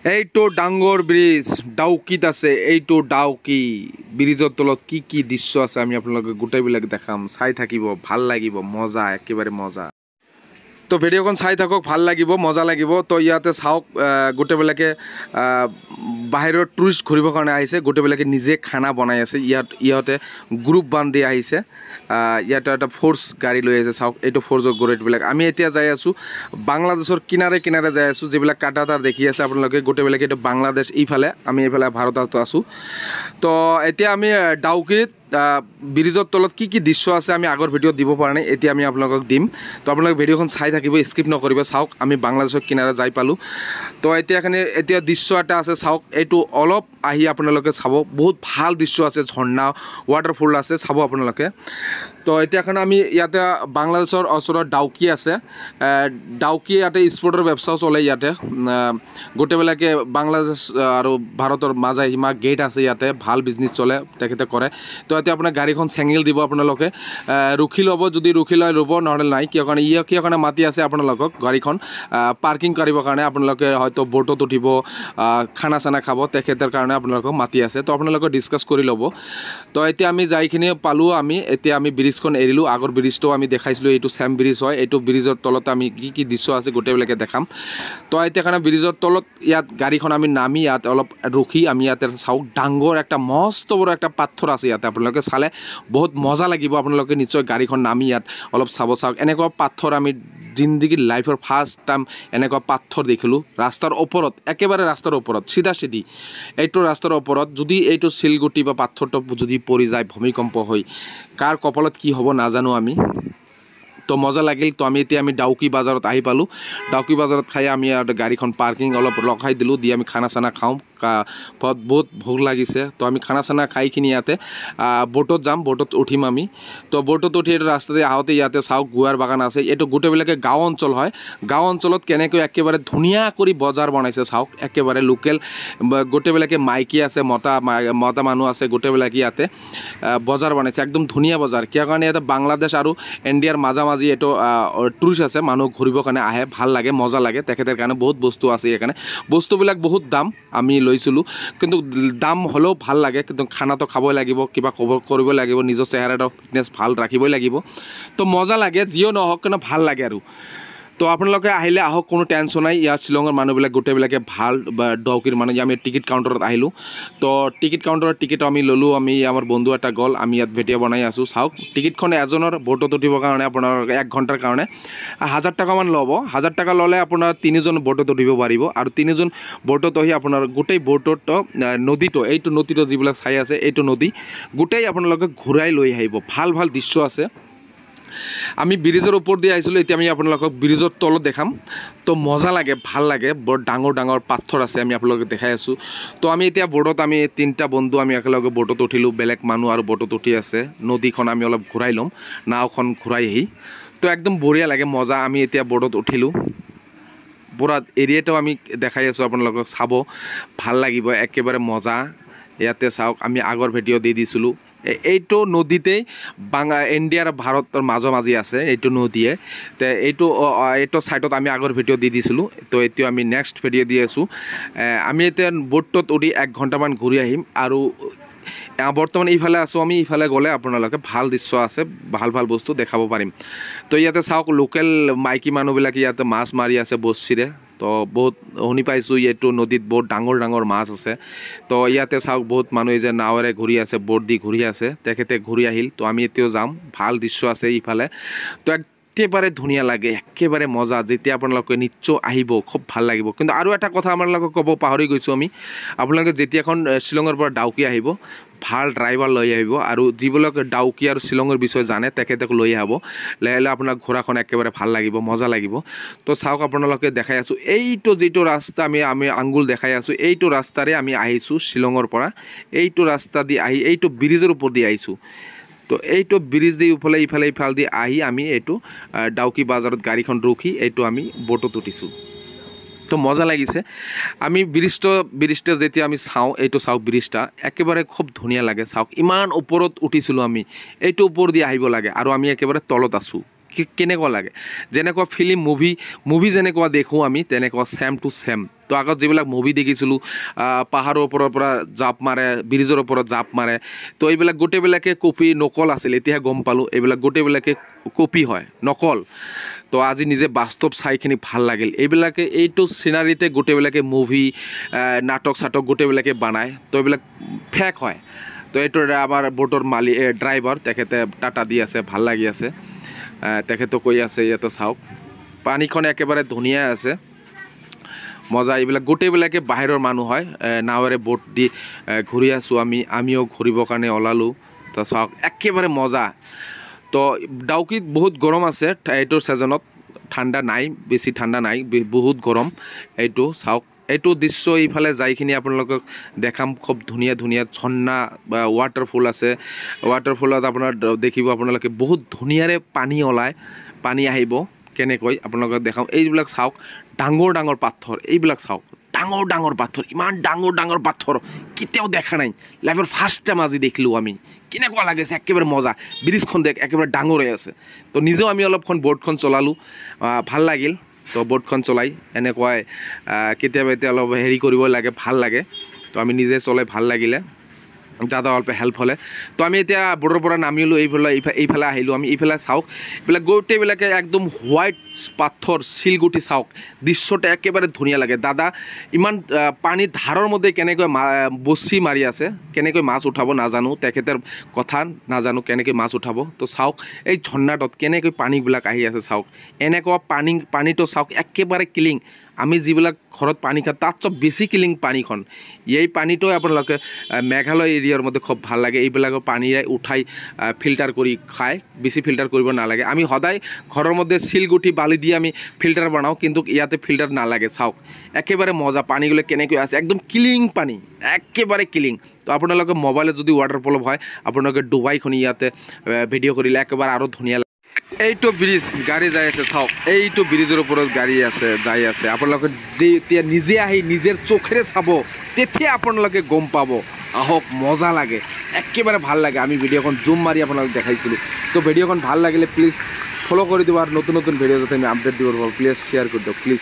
এইটো ডাঙৰ ব্ৰিজ ডাউকিত আছে। এইটো ডাউকি ব্ৰিজৰ তলত কি কি দৃশ্য আছে আমি আপোনালোকক গোটেইবিলাক দেখাম। চাই থাকিব, ভাল লাগিব, মজা, একেবাৰে মজা। তো ভিডিঅ'খন চাই থাকক, ভাল লাগিব, মজা লাগিব। তো ইয়াতে চাওক, গোটেইবিলাকে বাহিৰৰ টুৰিষ্ট ঘূৰিবৰ কাৰণে আহিছে। গোটেইবিলাকে নিজে খানা বনাই আছে। ইহঁতে গ্ৰুপ বান্ধি আহিছে। ইয়াতে এটা ফ'ৰ্চ গাড়ী লৈ আহিছে। চাওক, এইটো ফ'ৰ্চৰ গাড়ীবিলাক। আমি এতিয়া যাই আছোঁ বাংলাদেশৰ কিনাৰে কিনাৰে যাই আছোঁ। যিবিলাক কাটাতাৰ দেখি আছে আপোনালোকে, গোটেইবিলাকে এইটো বাংলাদেশ ইফালে, আমি এইফালে ভাৰতত আছোঁ। তো এতিয়া আমি ডাউকিত ব্ৰিজৰ তলত কি কি দৃশ্য আছে আমি আগৰ ভিডিঅ'ত দিব পৰা নাই, এতিয়া আমি আপোনালোকক দিম। তো আপোনালোকে ভিডিঅ'খন চাই থাকিব, স্কিপ নকৰিব। চাওক, আমি বাংলাদেশৰ কিনাৰে যাই পালোঁ। তো এতিয়া দৃশ্য এটা আছে, চাওক। এইটো অলপ আহি আপোনালোকে চাব, বহুত ভাল দৃশ্য আছে, ঝৰ্ণা, ৱাটাৰফল আছে, চাব আপোনালোকে। তো এতিয়াখানে আমি ইয়াতে বাংলাদেশৰ ওচৰত ডাউকি আছে। ডাউকি ইয়াতে স্পৰ্টৰ ব্যৱস্থাও চলে। ইয়াতে গোটেইবিলাকে বাংলাদেশ আৰু ভাৰতৰ মাজে সীমা গেট আছে। ইয়াতে ভাল বিজনেছ চলে, তেখেতে কৰে। তো এতিয়া আপোনাৰ গাড়ীখন চেঙেল দিব আপোনালোকে, ৰখি ল'ব, যদি ৰখি লয় ল'ব, নহ'লে নাই। কিয় কাৰণে মাতি আছে আপোনালোকক গাড়ীখন পাৰ্কিং কৰিবৰ কাৰণে। আপোনালোকে হয়তো ব'টত উঠিব, খানা চানা খাব, তেখেতৰ কাৰণে আপোনালোকক মাতি আছে। তো আপোনালোকে ডিছকাছ কৰি ল'ব। তো এতিয়া আমি যাইখিনি পালোঁ। এতিয়া আমি ব্ৰিজখন এৰিলোঁ। আগৰ ব্ৰিজটো আমি দেখাইছিলোঁ, এইটো চেম ব্ৰিজ হয়। এইটো ব্ৰিজৰ তলত আমি কি কি দৃশ্য আছে গোটেইবিলাকে দেখাম। তো এতিয়াখানে ব্ৰিজৰ তলত ইয়াত গাড়ীখন আমি নামি ইয়াত অলপ ৰখি আমি ইয়াতে চাওক, ডাঙৰ একটা মস্ত বড় একটা পাথৰ আছে ইয়াতে। আপোনালোকে চালে বহুত মজা লাগিব। আপোনালোকে নিশ্চয় গাড়ীখন নামি ইয়াত অলপ চাব। চাওক, এনেকুৱা পাথৰ আমি জিন্দগীৰ লাইফৰ ফাৰ্ষ্ট টাইম এনেকুৱা পাথৰ দেখিলোঁ ৰাস্তাৰ ওপৰত, একেবাৰে ৰাস্তাৰ ওপৰত, চিধা চিধি এইটো ৰাস্তাৰ ওপৰত। যদি এইটো শিলগুটি বা পাথৰটো যদি পৰি যায়, ভূমিকম্প হৈ, কাৰ কপালত কি হ'ব নাজানো আমি। তো মজা লাগিল। তো এতিয়া আমি ডাউকি বাজাৰত আহি পালোঁ। ডাউকি বাজাৰত খাই আমি গাড়ীখন পাৰ্কিং অলপ ৰখাই দিলোঁ, দি আমি খানা চানা খাওঁ। বহুত ভোক লাগিছে। তো আমি খানা চানা খাইখিনি ইয়াতে ব'টত যাম, ব'টত উঠিম আমি। তো ব'টত উঠি এইটো ৰাস্তাতে আহোঁতে ইয়াতে চাওক, গুৱাৰ বাগান আছে। এইটো গোটেইবিলাকে গাঁও অঞ্চল হয়। গাঁও অঞ্চলত কেনেকৈ একেবাৰে ধুনীয়া কৰি বজাৰ বনাইছে চাওক, একেবাৰে লোকেল। গোটেইবিলাকে মাইকী আছে, মতা মানুহ আছে, গোটেইবিলাকে ইয়াতে বজাৰ বনাইছে, একদম ধুনীয়া বজাৰ। কিয় কাৰণে ইয়াতে বাংলাদেশ আৰু ইণ্ডিয়াৰ মাজে এইটো টুৰিষ্ট আছে, মানুহ ঘূৰিবৰ কাৰণে আহে, ভাল লাগে, মজা লাগে। তেখেতৰ কাৰণে বহুত বস্তু আছে। সেইকাৰণে বস্তুবিলাক বহুত দাম, আমি লৈছিলোঁ। কিন্তু দাম হ'লেও ভাল লাগে। কিন্তু খানাটো খাবই লাগিব, কিবা কৰিব লাগিব, নিজৰ চেহেৰাটো ফিটনেছ ভাল ৰাখিবই লাগিব। তো মজা লাগে, যিও নহওক কিন্তু ভাল লাগে আৰু। তো আপোনালোকে আহিলে আহক, কোনো টেনশ্যন নাই। ইয়াত শ্বিলঙৰ মানুহবিলাক গোটেইবিলাকে ভাল, বা ডাউকিৰ মানুহ। আমি টিকেট কাউণ্টাৰত আহিলোঁ। তো টিকেট কাউণ্টাৰৰ টিকেট আমি ল'লোঁ। আমাৰ বন্ধু এটা গ'ল, আমি ইয়াত ভিডিঅ' বনাই আছোঁ। চাওক, টিকেটখন এজনৰ ব'টত উঠিবৰ কাৰণে আপোনাৰ 1 ঘণ্টাৰ কাৰণে 1000 টকামান ল'ব। 1000 টকা ল'লে আপোনাৰ 3জন ব'টত উঠিব পাৰিব। আৰু 3জন ব'টত আহি আপোনাৰ গোটেই ব'টত নদীটো, এইটো নদীটো যিবিলাক চাই আছে, এইটো নদী গোটেই আপোনালোকে ঘূৰাই লৈ আহিব। ভাল ভাল দৃশ্য আছে। আমি ব্ৰিজৰ ওপৰত দি আহিছিলোঁ, এতিয়া আমি আপোনালোকক ব্ৰিজৰ তলত দেখাম। তো মজা লাগে, ভাল লাগে। বৰ ডাঙৰ ডাঙৰ পাথৰ আছে, আমি আপোনালোকক দেখাই আছোঁ। তো আমি এতিয়া ব'টত, আমি 3টা বন্ধু আমি একেলগে ব'টত উঠিলোঁ। বেলেগ মানুহ আৰু ব'টত উঠি আছে। নদীখন আমি অলপ ঘূৰাই ল'ম, নাওখন ঘূৰাই আহি। তো একদম বঢ়িয়া লাগে, মজা। আমি এতিয়া ব'টত উঠিলোঁ। পুৰা এৰিয়াটো আমি দেখাই আছোঁ আপোনালোকক, চাব, ভাল লাগিব, একেবাৰে মজা। ইয়াতে চাওক, আমি আগৰ ভিডিঅ' দি দিছিলোঁ। এইটো নদীতেই ইণ্ডিয়া আৰু ভাৰতৰ মাজে আছে এইটো নদীয়ে। তো এইটো ছাইডত আমি আগৰ ভিডিঅ' দি দিছিলোঁ। তো এতিয়া আমি নেক্সট ভিডিঅ' দি আছোঁ। আমি এতিয়া ব'টত উঠি 1 ঘণ্টামান ঘূৰি আহিম। আৰু বৰ্তমান ইফালে আছোঁ আমি। ইফালে গ'লে আপোনালোকে ভাল দৃশ্য আছে, ভাল ভাল বস্তু দেখাব পাৰিম। তো ইয়াতে চাওক, লোকেল মাইকী মানুহবিলাকে ইয়াতে মাছ মাৰি আছে বৰশীৰে। তো বহুত শুনি পাইছোঁ, এইটো নদীত বহুত ডাঙৰ ডাঙৰ মাছ আছে। তো ইয়াতে চাওক, বহুত মানুহে যে নাৱেৰে ঘূৰি আছে, ব'ট দি ঘূৰি আছে, তেখেতে ঘূৰি আহিল। তো আমি এতিয়াও যাম, ভাল দৃশ্য আছে ইফালে। তো একেবাৰে ধুনীয়া লাগে, একেবাৰে মজা। যেতিয়া আপোনালোকে নিশ্চয় আহিব, খুব ভাল লাগিব। কিন্তু আৰু এটা কথা আপোনালোকক ক'ব পাহৰি গৈছোঁ আমি, আপোনালোকে যেতিয়াখন শ্বিলঙৰ পৰা ডাউকি আহিব, ভাল ড্ৰাইভাৰ লৈ আহিব। আৰু যিবিলাকে ডাউকি আৰু শ্বিলঙৰ বিষয়ে জানে, তেখেতক লৈ আহিব। লাহে আপোনাক ঘোঁৰাখন একেবাৰে ভাল লাগিব, মজা লাগিব। তো চাওক, আপোনালোকে দেখাই আছোঁ, এইটো যিটো ৰাস্তা আমি আঙুল দেখাই আছোঁ, এইটো ৰাস্তাৰে আমি আহিছোঁ শ্বিলঙৰ পৰা। এইটো ৰাস্তা দি আহি এইটো ব্ৰিজৰ ওপৰত দি আহিছোঁ। তো এইটো ব্ৰিজ দি ইফালে দি আহি আমি এইটো ডাউকি বাজাৰত গাড়ীখন ৰখি এইটো আমি ব'টত উঠিছোঁ। তো মজা লাগিছে। আমি ব্ৰিজটো যেতিয়া আমি চাওঁ, এইটো চাওক, ব্ৰিজটা একেবাৰে খুব ধুনীয়া লাগে। চাওক, ইমান ওপৰত উঠিছিলোঁ আমি, এইটো ওপৰত দি আহিব লাগে, আৰু আমি একেবাৰে তলত আছোঁ। কেনেকুৱা লাগে, যেনেকুৱা ফিল্ম মুভি যেনেকুৱা দেখোঁ আমি, তেনেকুৱা ছেম টু ছেম। তো আগত যিবিলাক মুভি দেখিছিলোঁ পাহাৰৰ ওপৰৰ পৰা জাপ মাৰে ব্ৰিজৰ ওপৰত জাপ মাৰে তো এইবিলাক গোটেইবিলাকে কপি নকল আছিল এতিয়াহে গম পালোঁ এইবিলাক গোটেইবিলাকে কপি হয় নকল তো আজি নিজে বাস্তৱ চাইখিনি ভাল লাগিল এইবিলাকে এইটো চিনাৰীতে গোটেইবিলাকে মুভি নাটক চাটক গোটেইবিলাকে বনায় তো এইবিলাক ফেক হয় তো এইটো আমাৰ বোটৰ ড্ৰাইভাৰ তেখেতে টাটা দি আছে ভাল লাগি আছে তেখেতো কৈ আছে ইয়াতে চাওক পানীখন একেবাৰে ধুনীয়া আছে মজা এইবিলাক গোটেইবিলাকে বাহিৰৰ মানুহ হয় নাৱেৰে বোট দি ঘূৰি আছোঁ আমিও ঘূৰিবৰ কাৰণে ওলালোঁ তো চাওক একেবাৰে মজা তো ডাউকিত বহুত গৰম আছে এইটোৰ ছিজনত ঠাণ্ডা নাই বেছি ঠাণ্ডা নাই বহুত গৰম এইটো চাওক এইটো দৃশ্য এইফালে যাইখিনি আপোনালোকক দেখাম খুব ধুনীয়া ধুনীয়া ঝৰ্ণা বা ৱাটাৰফল আছে ৱাটাৰফলত আপোনাৰ দেখিব আপোনালোকে বহুত ধুনীয়াৰে পানী ওলায় পানী আহিব কেনেকৈ আপোনালোকক দেখাম এইবিলাক চাওক ডাঙৰ ডাঙৰ পাথৰ এইবিলাক চাওক ডাঙৰ ডাঙৰ পাথৰ ইমান ডাঙৰ ডাঙৰ পাথৰ কেতিয়াও দেখা নাই লাইফৰ ফাৰ্ষ্ট টাইম আজি দেখিলোঁ আমি কেনেকুৱা লাগিছে একেবাৰে মজা ব্ৰিজখন দেখ একেবাৰে ডাঙৰ হৈ আছে তো নিজেও আমি অলপখন বোটখন চলালোঁ ভাল লাগিল তো বোটখন চলাই এনেকুৱাই কেতিয়াবা এতিয়া অলপ হেৰি কৰিব লাগে ভাল লাগে তো আমি নিজে চলাই ভাল লাগিলে দাদা অলপ হেল্প হ'লে তো আমি এতিয়া বোটৰ পৰা নামিলোঁ এইফালে আহিলোঁ আমি এইফালে চাওক এইবিলাক গোটেইবিলাকে একদম হোৱাইট পাথৰ শিলগুটি চাওক দৃশ্যটো একেবাৰে ধুনীয়া লাগে দাদা ইমান পানীৰ ধাৰৰ মধ্যে কেনেকৈ বচি মাৰি আছে কেনেকৈ মাছ উঠাব নাজানো তেখেতৰ কথা নাজানো কেনেকৈ মাছ উঠাব তো চাওক এই ঝৰ্ণাটোত কেনেকৈ পানীবিলাক আহি আছে চাওক এনেকুৱা পানীটো চাওক একেবাৰে ক্লিন আমি যিবিলাক ঘৰত পানী খাওঁ তাত চব বেছি ক্লিন পানীখন এই পানীটো আপোনালোকে মেঘালয় এৰিয়াৰ মধ্যে খুব ভাল লাগে এইবিলাকৰ পানীৰে উঠাই ফিল্টাৰ কৰি খায় বেছি ফিল্টাৰ কৰিব নালাগে আমি সদায় ঘৰৰ মধ্যে শিলগুটি বালি দি আমি ফিল্টাৰ বনাওঁ কিন্তু ইয়াতে ফিল্টাৰ নালাগে চাওক একেবাৰে মজা পানীগুলো কেনেকৈ আছে একদম ক্লিন পানী একেবাৰে ক্লিন তো আপোনালোকে মোবাইলত যদি ৱাটাৰফল হয় আপোনালোকে ডুবাইখন ইয়াতে ভিডিঅ' কৰিলে একেবাৰে আৰু ধুনীয়া এইটো ব্ৰিজ গাড়ী যাই আছে চাওক এইটো ব্ৰিজৰ ওপৰত গাড়ী আছে যাই আছে আপোনালোকে যেতিয়া নিজে আহি নিজৰ চোখেৰে চাব তেতিয়া আপোনালোকে গম পাব আহক মজা লাগে একেবাৰে ভাল লাগে আমি ভিডিঅ'খন জুম মাৰি আপোনালোকক দেখাইছিলোঁ তো ভিডিঅ'খন ভাল লাগিলে প্লিজ ফলো কৰি দিব আৰু নতুন নতুন ভিডিঅ' যাতে আমি আপডেট দিব পাৰোঁ প্লিজ শ্বেয়াৰ কৰি দিয়ক প্লিজ